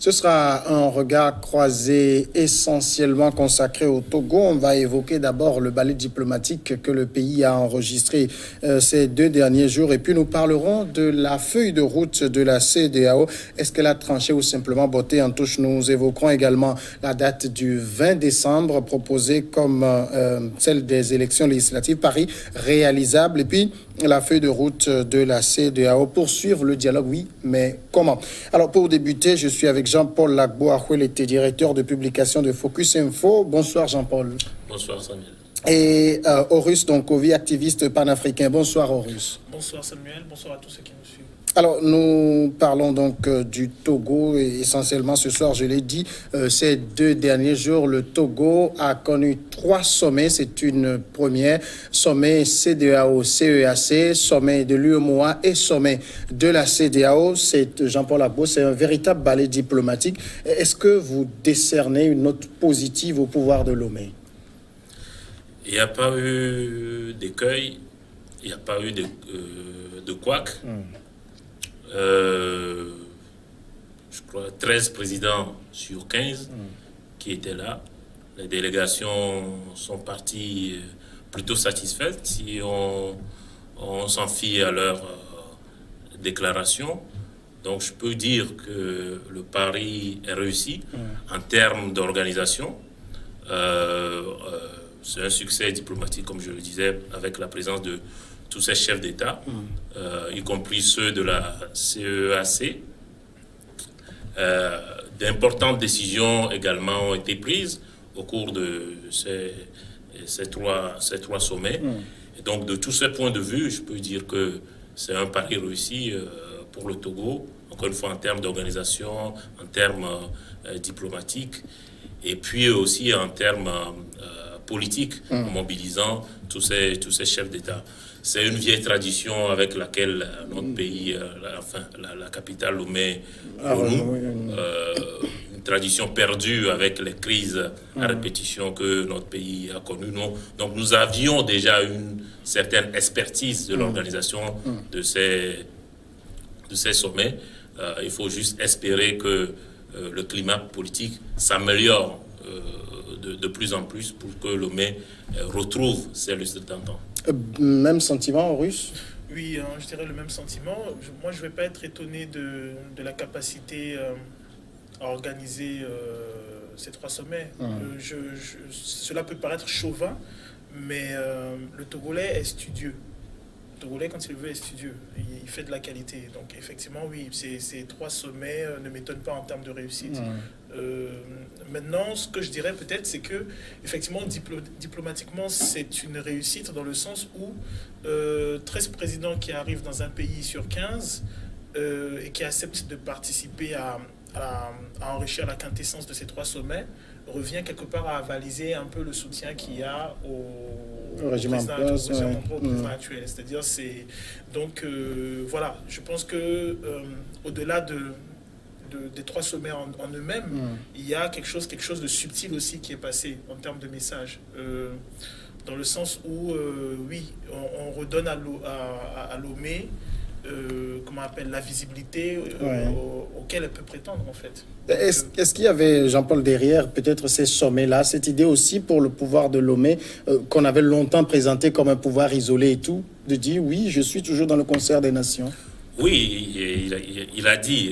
Ce sera un regard croisé essentiellement consacré au Togo. On va évoquer d'abord le ballet diplomatique que le pays a enregistré ces 2 derniers jours. Et puis nous parlerons de la feuille de route de la CEDEAO. Est-ce qu'elle a tranché ou simplement botté en touche? Nous évoquerons également la date du 20 décembre proposée comme celle des élections législatives. Paris réalisable. Et puis la feuille de route de la CEDEAO. Poursuivre le dialogue, oui, mais comment? Alors pour débuter, je suis avec Jean-Paul Lagbo-Ahuelete, directeur de publication de Focus Info. Bonsoir Jean-Paul. Bonsoir Samuel. Et Horus Donkovi, activiste panafricain. Bonsoir Horus. Bonsoir Samuel, bonsoir à tous ceux qui nous suivent. Alors, nous parlons donc du Togo et essentiellement ce soir, je l'ai dit, ces 2 derniers jours, le Togo a connu 3 sommets. C'est une première, sommet CEDEAO-CEAC, sommet de l'UEMOA et sommet de la CEDEAO. C'est Jean-Paul Lagbo, c'est un véritable ballet diplomatique. Est-ce que vous décernez une note positive au pouvoir de Lomé? Il n'y a pas eu d'écueil, il n'y a pas eu de couac. Je crois 13 présidents sur 15 qui étaient là. Les délégations sont parties plutôt satisfaites si on s'en fie à leur déclaration. Donc je peux dire que le pari est réussi en termes d'organisation. C'est un succès diplomatique, comme je le disais, avec la présence de tous ces chefs d'État, y compris ceux de la CEAC. D'importantes décisions également ont été prises au cours de ces trois sommets. Et donc, de tous ces points de vue, je peux dire que c'est un pari réussi pour le Togo, encore une fois en termes d'organisation, en termes diplomatiques, et puis aussi en termes politiques, en mobilisant tous ces chefs d'État. C'est une vieille tradition avec laquelle notre pays, la capitale Lomé, une tradition perdue avec les crises à répétition que notre pays a connues. Donc nous avions déjà une certaine expertise de l'organisation de ces sommets. Il faut juste espérer que le climat politique s'améliore de plus en plus pour que Lomé retrouve ses lustres d'antan. Même sentiment, Russe? Oui, je dirais le même sentiment. Moi, je ne vais pas être étonné de la capacité à organiser ces 3 sommets. Cela peut paraître chauvin, mais le Togolais est studieux. Le Togolais, quand il veut, est studieux. Il fait de la qualité. Donc, effectivement, oui, ces 3 sommets ne m'étonnent pas en termes de réussite. Maintenant, ce que je dirais peut-être, c'est que, effectivement, diplomatiquement, c'est une réussite dans le sens où 13 présidents qui arrivent dans un pays sur 15 et qui acceptent de participer à enrichir la quintessence de ces 3 sommets revient quelque part à avaliser un peu le soutien qu'il y a au régime président actuel. C'est-à-dire, donc, voilà, je pense que au-delà des 3 sommets en eux-mêmes, il y a quelque chose de subtil aussi qui est passé en termes de message. Dans le sens où, oui, on redonne à Lomé comment on appelle, la visibilité auquel elle peut prétendre, en fait. Est-ce qu'il y avait, Jean-Paul, derrière peut-être ces sommets-là, cette idée aussi pour le pouvoir de Lomé, qu'on avait longtemps présenté comme un pouvoir isolé et tout, de dire oui, je suis toujours dans le concert des nations? Oui, il a dit...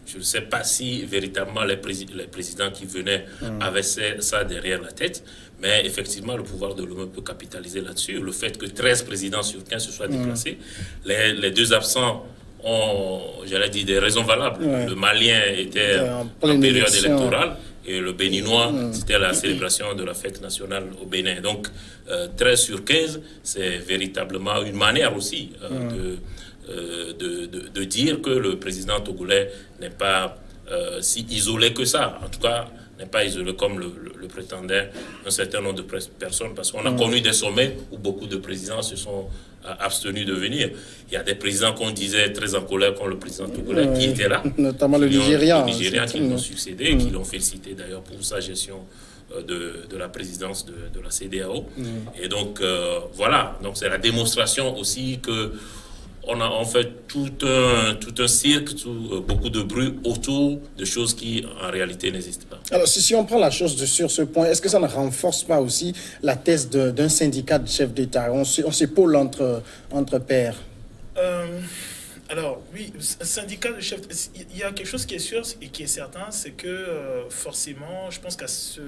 je ne sais pas si véritablement les présidents qui venaient avaient ça derrière la tête, mais effectivement, le pouvoir de Lomé peut capitaliser là-dessus. Le fait que 13 présidents sur 15 se soient déplacés, les 2 absents ont, j'allais dire, des raisons valables. Le Malien était en période électorale et le Béninois, c'était la célébration de la fête nationale au Bénin. Donc, 13 sur 15, c'est véritablement une manière aussi de dire que le président togolais n'est pas si isolé que ça. En tout cas, n'est pas isolé comme le prétendait un certain nombre de personnes, parce qu'on a connu des sommets où beaucoup de présidents se sont abstenus de venir. Il y a des présidents qu'on disait très en colère contre le président togolais qui était là. Notamment le Nigérian. Le Nigérian qui l'ont succédé, qui l'ont félicité d'ailleurs pour sa gestion de la présidence de la CEDEAO. Et donc, voilà. Donc, c'est la démonstration aussi que on fait tout un cirque, beaucoup de bruit autour de choses qui, en réalité, n'existent pas. Alors, si on prend la chose sur ce point, est-ce que ça ne renforce pas aussi la thèse d'un syndicat de chefs d'État? On s'épaule entre pairs. Alors, oui, un syndicat de chefs... Il y a quelque chose qui est sûr et qui est certain, c'est que forcément, je pense qu'à ce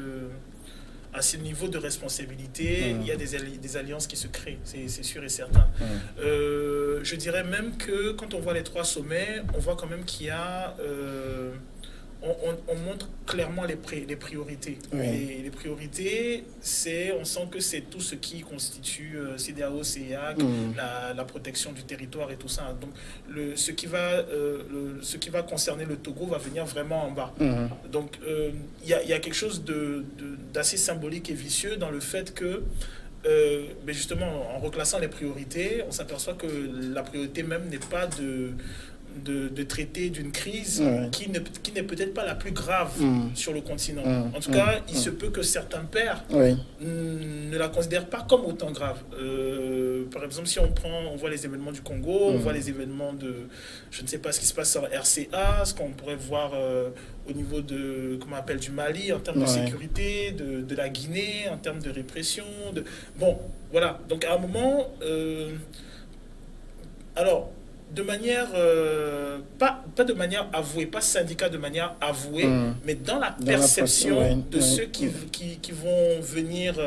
niveau de responsabilité, il y a des alliances qui se créent, c'est sûr et certain. Je dirais même que quand on voit les 3 sommets, on voit quand même qu'il y a... On montre clairement les priorités. Oui. Les priorités, on sent que c'est tout ce qui constitue CEDEAO, CEEAC, la protection du territoire et tout ça. Donc, ce qui va concerner le Togo va venir vraiment en bas. Donc, il y a quelque chose d'assez symbolique et vicieux dans le fait que mais justement, en reclassant les priorités, on s'aperçoit que la priorité même n'est pas de traiter d'une crise qui n'est peut-être pas la plus grave sur le continent. En tout cas, il se peut que certains pairs ne la considèrent pas comme autant grave. Par exemple, si on voit les événements du Congo, on voit les événements je ne sais pas ce qui se passe sur RCA, ce qu'on pourrait voir au niveau du Mali, en termes de sécurité, de la Guinée, en termes de répression. Bon, voilà. Donc, à un moment... alors... de manière, pas de manière avouée, pas syndicat de manière avouée, mais dans la perception de ceux qui vont venir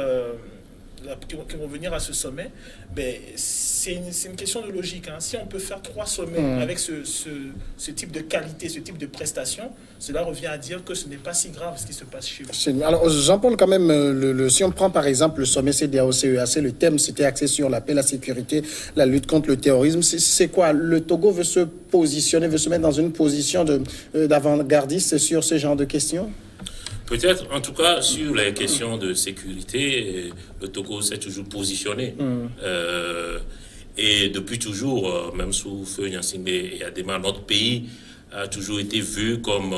à ce sommet, ben, c'est une question de logique. Hein. Si on peut faire 3 sommets avec ce type de qualité, ce type de prestation, cela revient à dire que ce n'est pas si grave ce qui se passe chez vous. Alors, Jean-Paul, quand même, si on prend par exemple le sommet CEDEAO-CEEAC, le thème c'était axé sur la paix, la sécurité, la lutte contre le terrorisme. C'est quoi? Le Togo veut se positionner, veut se mettre dans une position d'avant-gardiste sur ce genre de questions? Peut-être, en tout cas, sur les questions de sécurité, le Togo s'est toujours positionné. Et depuis toujours, même sous Feu Gnassingbé et Adema, notre pays a toujours été vu comme,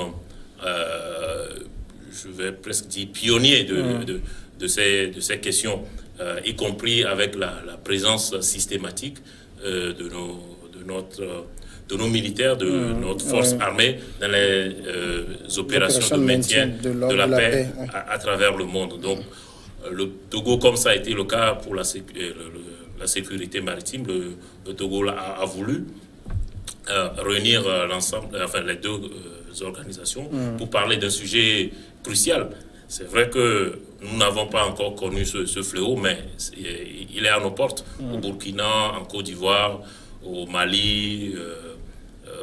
je vais presque dire, pionnier de ces questions, y compris avec la présence systématique de nos militaires, de notre force armée dans les opérations de maintien de la paix à travers le monde. Donc, le Togo, comme ça a été le cas pour la sécurité maritime, le Togo a voulu réunir les 2 organisations pour parler d'un sujet crucial. C'est vrai que nous n'avons pas encore connu ce fléau, mais il est à nos portes, au Burkina, en Côte d'Ivoire, au Mali,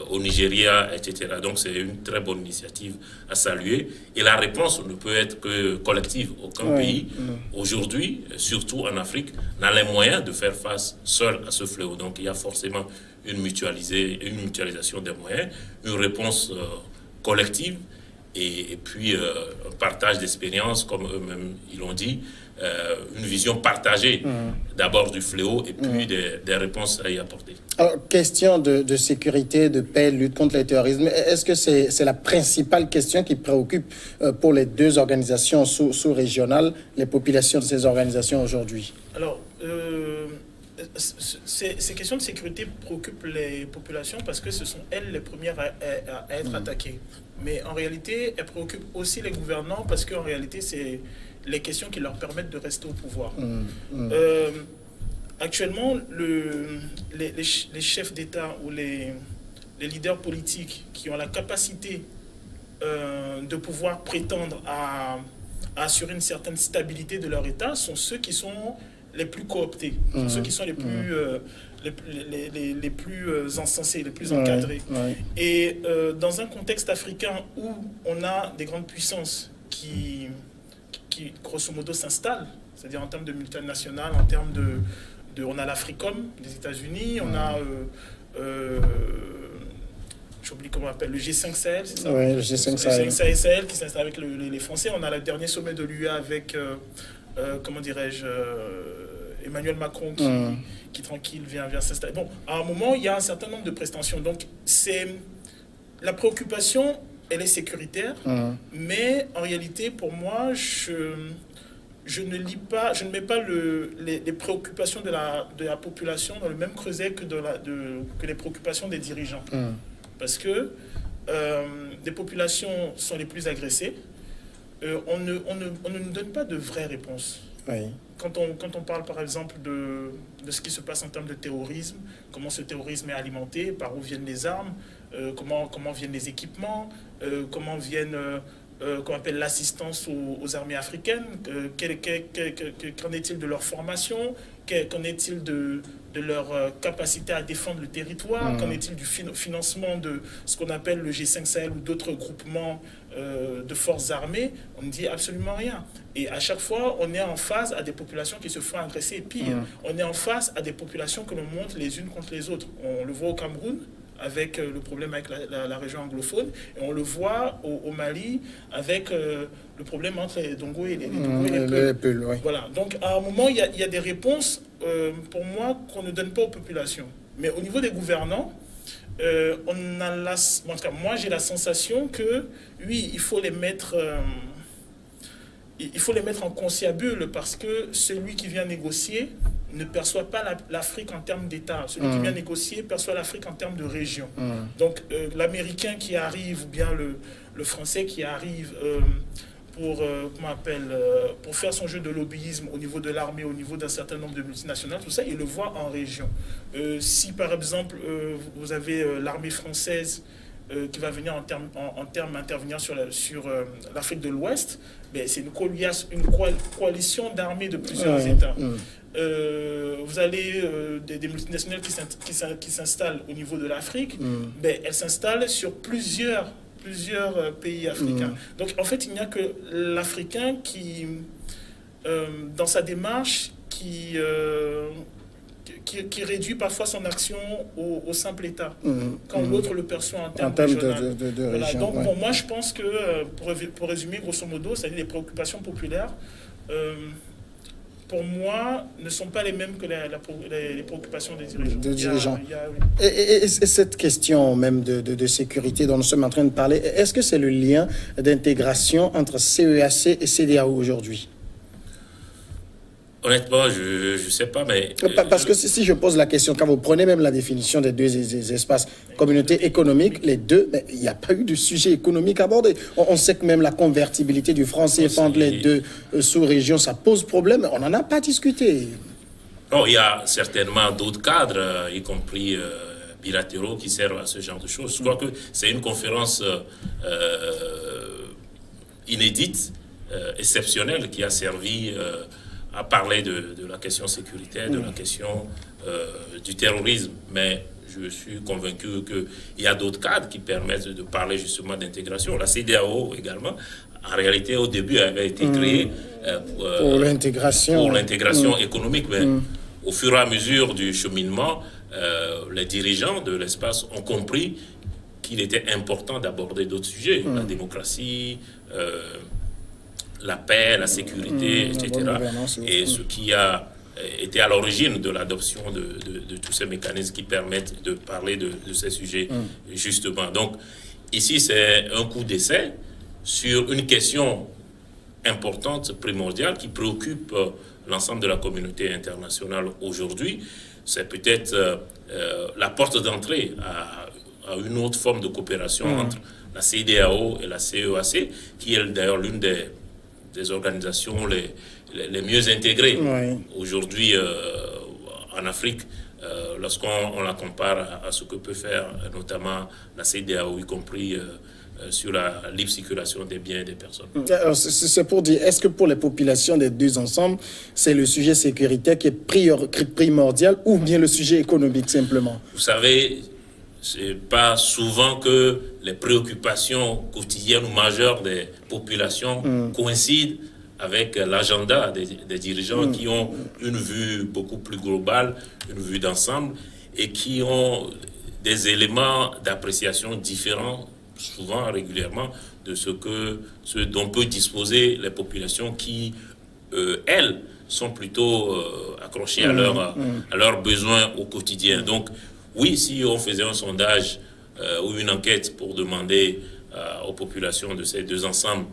au Nigeria, etc. Donc c'est une très bonne initiative à saluer. Et la réponse ne peut être que collective. Aucun pays, aujourd'hui, surtout en Afrique, n'a les moyens de faire face seul à ce fléau. Donc il y a forcément une mutualisation des moyens, une réponse collective, et puis un partage d'expériences, comme eux-mêmes ils l'ont dit, une vision partagée d'abord du fléau et puis des réponses à y apporter. Alors, question de sécurité, de paix, lutte contre le terrorisme, est-ce que c'est la principale question qui préoccupe pour les 2 organisations sous-régionales, les populations de ces organisations aujourd'hui? Alors, ces questions de sécurité préoccupent les populations parce que ce sont elles les premières à être attaquées. Mais en réalité, elles préoccupent aussi les gouvernants parce qu'en réalité, c'est les questions qui leur permettent de rester au pouvoir. Actuellement, les chefs d'État ou les leaders politiques qui ont la capacité de pouvoir prétendre à assurer une certaine stabilité de leur État sont ceux qui sont les plus cooptés, ceux qui sont les plus encensés, les plus encadrés. Et dans un contexte africain où on a des grandes puissances qui grosso modo s'installent, c'est-à-dire en termes de multinationales, en termes on a l'Africom des États-Unis, on a j'oublie comment on appelle, le G5 Sahel, c'est ça? Oui, le G5 Sahel. Le G5 Sahel qui s'installe avec les Français. On a le dernier sommet de l'UE avec, comment dirais-je, Emmanuel Macron qui tranquille vient s'installer. Bon, à un moment, il y a un certain nombre de prestations. Donc, la préoccupation, elle est sécuritaire, mais en réalité, pour moi, je ne mets pas les préoccupations de la population dans le même creuset que les préoccupations des dirigeants. Parce que les populations sont les plus agressées. On ne nous donne pas de vraies réponses. Oui. Quand on parle par exemple de ce qui se passe en termes de terrorisme, comment ce terrorisme est alimenté, par où viennent les armes, comment viennent les équipements, comment viennent qu'on appelle l'assistance aux armées africaines, qu'en est-il de leur formation, qu'en est-il de leur capacité à défendre le territoire, qu'en est-il du financement de ce qu'on appelle le G5 Sahel ou d'autres groupements de forces armées. On ne dit absolument rien. Et à chaque fois, on est en face à des populations qui se font agresser. Et pire, on est en face à des populations que l'on monte les unes contre les autres. On le voit au Cameroun, avec le problème avec la région anglophone, et on le voit au Mali avec le problème entre les Dongos et les Peuls. Oui. Voilà. Donc à un moment, il y a des réponses, pour moi, qu'on ne donne pas aux populations. Mais au niveau des gouvernants, en tout cas, moi j'ai la sensation que, oui, il faut les mettre en conciliabule, parce que celui qui vient négocier ne perçoit pas l'Afrique en termes d'État. Celui qui vient négocier perçoit l'Afrique en termes de région. Donc l'Américain qui arrive, ou bien le Français qui arrive pour faire son jeu de lobbyisme au niveau de l'armée, au niveau d'un certain nombre de multinationales, tout ça, il le voit en région. Si par exemple vous avez l'armée française qui va venir en termes intervenir sur l'Afrique de l'Ouest, ben, c'est une coalition d'armées de plusieurs États. Vous avez des multinationales qui s'installent au niveau de l'Afrique, ben, elles s'installent sur plusieurs pays africains. Donc en fait, il n'y a que l'Africain qui, dans sa démarche, qui réduit parfois son action au simple État, quand l'autre le perçoit en termes de voilà. Région. Donc bon, moi je pense que, pour résumer grosso modo, c'est-à-dire les préoccupations populaires, pour moi, ne sont pas les mêmes que les préoccupations des dirigeants. Et cette question même de sécurité dont nous sommes en train de parler, est-ce que c'est le lien d'intégration entre CEAC et CEDEAO aujourd'hui? Honnêtement, je ne sais pas, mais... Parce que si je pose la question, quand vous prenez même la définition des deux espaces, communauté économique, les deux, il n'y a pas eu de sujet économique abordé. On sait que même la convertibilité du franc CFA entre les deux sous-régions, ça pose problème. On n'en a pas discuté. Non, il y a certainement d'autres cadres, y compris bilatéraux, qui servent à ce genre de choses. Je crois que c'est une conférence inédite, exceptionnelle, qui a servi... à parler de la question sécuritaire, de la question du terrorisme. Mais je suis convaincu qu'il y a d'autres cadres qui permettent de parler justement d'intégration. La CEDEAO également, en réalité, au début, avait été créée pour l'intégration économique. Mais au fur et à mesure du cheminement, les dirigeants de l'espace ont compris qu'il était important d'aborder d'autres sujets, la démocratie, la paix, la sécurité, etc. Et ce qui a été à l'origine de l'adoption de tous ces mécanismes qui permettent de parler de ces sujets, justement. Donc, ici, c'est un coup d'essai sur une question importante, primordiale, qui préoccupe l'ensemble de la communauté internationale aujourd'hui. C'est peut-être la porte d'entrée à une autre forme de coopération entre la CEDEAO et la CEAC, qui est d'ailleurs l'une des organisations les mieux intégrées aujourd'hui en Afrique, lorsqu'on la compare à ce que peut faire notamment la CEDEAO, y compris sur la libre circulation des biens et des personnes. Alors, c'est pour dire, est-ce que pour les populations des deux ensembles, c'est le sujet sécuritaire qui est primordial, ou bien le sujet économique simplement? Vous savez, c'est pas souvent que les préoccupations quotidiennes ou majeures des populations coïncident avec l'agenda des dirigeants qui ont une vue beaucoup plus globale, une vue d'ensemble, et qui ont des éléments d'appréciation différents, souvent régulièrement, de ce dont peut disposer les populations qui, elles, sont plutôt accrochées à leurs besoins au quotidien. Donc, oui, si on faisait un sondage ou une enquête pour demander aux populations de ces deux ensembles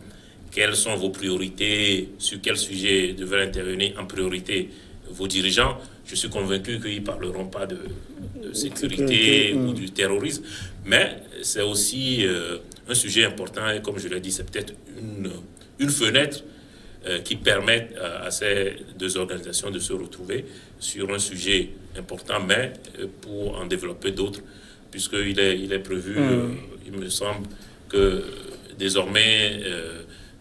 quelles sont vos priorités, sur quel sujet devraient intervenir en priorité vos dirigeants, je suis convaincu qu'ils ne parleront pas de sécurité ou du terrorisme, mais c'est aussi un sujet important, et comme je l'ai dit, c'est peut-être une fenêtre qui permet à ces deux organisations de se retrouver sur un sujet important, mais pour en développer d'autres, puisqu'il est prévu, il me semble, que désormais,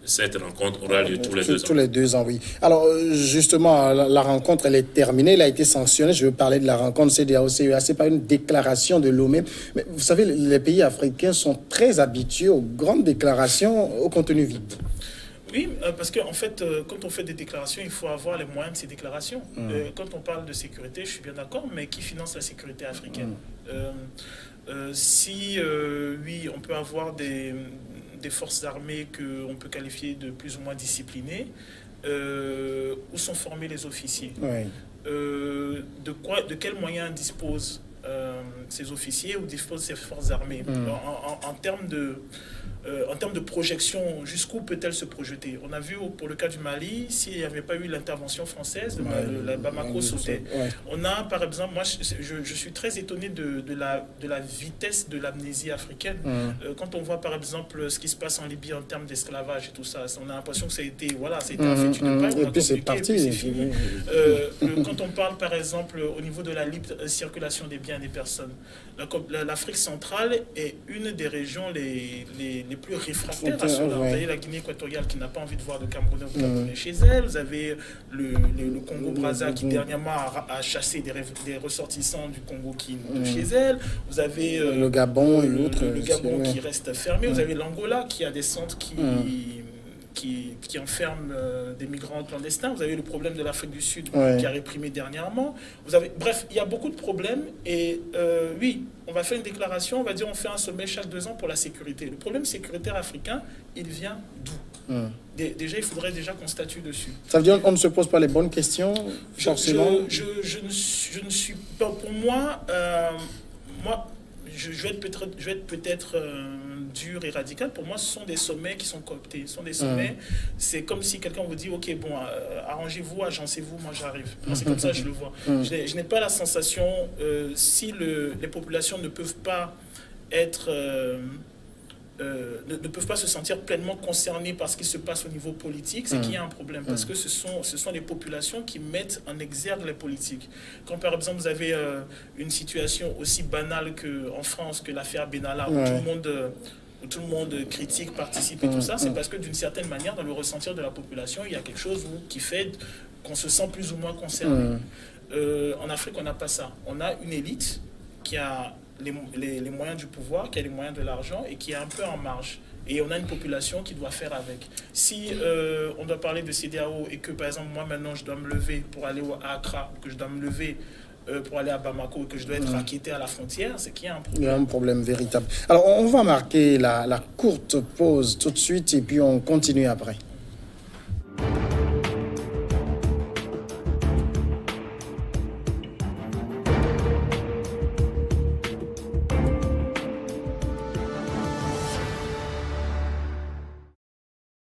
cette rencontre aura lieu tous les 2 ans. Tous les 2 ans, oui. Alors, justement, la rencontre, elle est terminée, elle a été sanctionnée. Je veux parler de la rencontre CEDEAO-CEEAC. Ce n'est pas une déclaration de Lomé. Mais vous savez, les pays africains sont très habitués aux grandes déclarations au contenu vide. Oui, parce qu'en fait, quand on fait des déclarations, il faut avoir les moyens de ces déclarations. Quand on parle de sécurité, je suis bien d'accord, mais qui finance la sécurité africaine? Oui, on peut avoir des forces armées qu'on peut qualifier de plus ou moins disciplinées, où sont formés les officiers? De quels moyens disposent ces officiers ou disposent ces forces armées en termes de projection, jusqu'où peut-elle se projeter? On a vu pour le cas du Mali, s'il n'y avait pas eu l'intervention française, la Bamako sautait. On a, par exemple, moi je suis très étonné de la vitesse de l'amnésie africaine. Quand on voit par exemple ce qui se passe en Libye en termes d'esclavage et tout ça, on a l'impression que ça a été un fait de paille, et puis c'est parti. C'est fini. Quand on parle par exemple au niveau de la libre circulation des biens et des personnes, l'Afrique centrale est une des régions les plus réfractaires à cela. Vous avez la Guinée équatoriale qui n'a pas envie de voir de Camerounais chez elle. Vous avez le Congo-Brazza qui dernièrement a chassé des ressortissants du Congo qui de chez elle. Vous avez le Gabon et l'autre. Le Gabon qui reste fermé. Vous avez l'Angola qui a des centres qui enferment des migrants clandestins. Vous avez le problème de l'Afrique du Sud qui a réprimé dernièrement. Bref, il y a beaucoup de problèmes et oui, on va faire une déclaration, on va dire on fait un sommet chaque 2 ans pour la sécurité. Le problème sécuritaire africain, il vient d'où? Déjà, il faudrait déjà qu'on statue dessus. Ça veut dire qu'on ne se pose pas les bonnes questions, forcément? Je ne suis pas... Pour moi, je vais être peut-être dur et radical. Pour moi, ce sont des sommets qui sont cooptés. Ce sont des sommets, c'est comme si quelqu'un vous dit, ok, bon, arrangez-vous, agencez-vous, moi j'arrive. C'est comme ça que je le vois. Je n'ai pas la sensation, si les populations ne peuvent pas être... ne peuvent pas se sentir pleinement concernés par ce qui se passe au niveau politique, c'est qu'il y a un problème. Parce que ce sont les populations qui mettent en exergue les politiques. Quand par exemple vous avez une situation aussi banale qu'en France, que l'affaire Benalla, où tout le monde critique, participe et tout ça, c'est parce que d'une certaine manière, dans le ressentir de la population, il y a quelque chose qui fait qu'on se sent plus ou moins concerné. En Afrique, on n'a pas ça. On a une élite qui a les moyens du pouvoir, qui a les moyens de l'argent et qui est un peu en marge. Et on a une population qui doit faire avec. Si on doit parler de CEDEAO et que, par exemple, moi, maintenant, je dois me lever pour aller à Accra, que je dois me lever pour aller à Bamako, que je dois être acquitté à la frontière, c'est qu'il y a un problème. Il y a un problème véritable. Alors, on va marquer la courte pause tout de suite et puis on continue après.